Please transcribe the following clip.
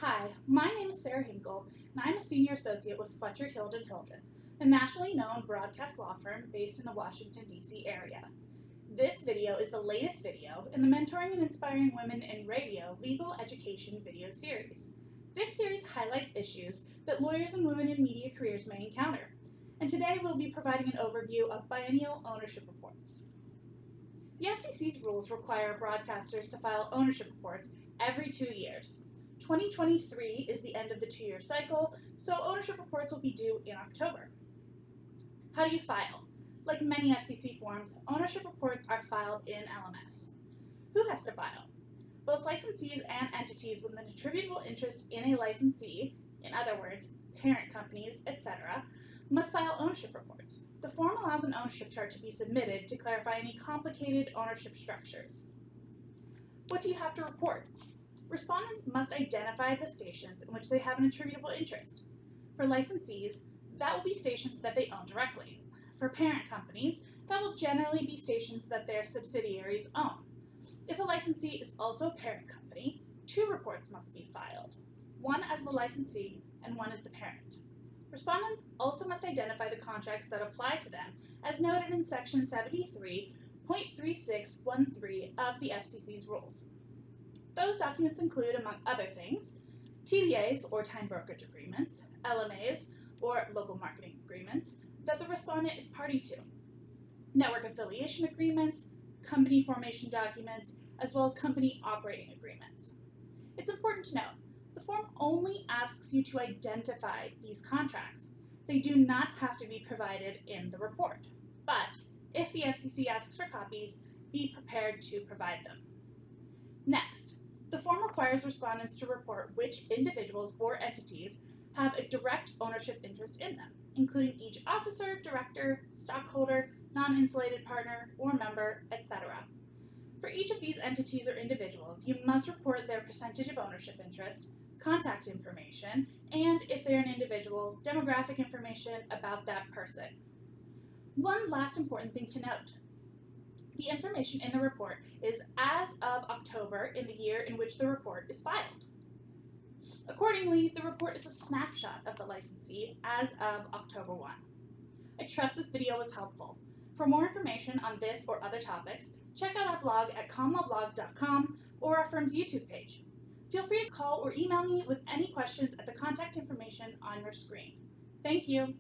Hi, my name is Sarah Hinkle, and I'm a senior associate with Fletcher, Hildreth, a nationally known broadcast law firm based in the Washington, D.C. area. This video is the latest video in the Mentoring and Inspiring Women in Radio Legal Education video series. This series highlights issues that lawyers and women in media careers may encounter, and today we'll be providing an overview of biennial ownership reports. The FCC's rules require broadcasters to file ownership reports every 2 years. 2023 is the end of the 2-year cycle, so ownership reports will be due in October. How do you file? Like many FCC forms, ownership reports are filed in LMS. Who has to file? Both licensees and entities with an attributable interest in a licensee, in other words, parent companies, etc., must file ownership reports. The form allows an ownership chart to be submitted to clarify any complicated ownership structures. What do you have to report? Respondents must identify the stations in which they have an attributable interest. For licensees, that will be stations that they own directly. For parent companies, that will generally be stations that their subsidiaries own. If a licensee is also a parent company, 2 reports must be filed, one as the licensee and one as the parent. Respondents also must identify the contracts that apply to them as noted in Section 73.3613 of the FCC's rules. Those documents include, among other things, TBAs or time brokerage agreements, LMAs or local marketing agreements that the respondent is party to, network affiliation agreements, company formation documents, as well as company operating agreements. It's important to note, the form only asks you to identify these contracts. They do not have to be provided in the report, but if the FCC asks for copies, be prepared to provide them. Next, the form requires respondents to report which individuals or entities have a direct ownership interest in them, including each officer, director, stockholder, non-insulated partner, or member, etc. For each of these entities or individuals, you must report their percentage of ownership interest, contact information, and if they're an individual, demographic information about that person. One last important thing to note. The information in the report is as of October in the year in which the report is filed. Accordingly, the report is a snapshot of the licensee as of October 1. I trust this video was helpful. For more information on this or other topics, check out our blog at comlawblog.com or our firm's YouTube page. Feel free to call or email me with any questions at the contact information on your screen. Thank you.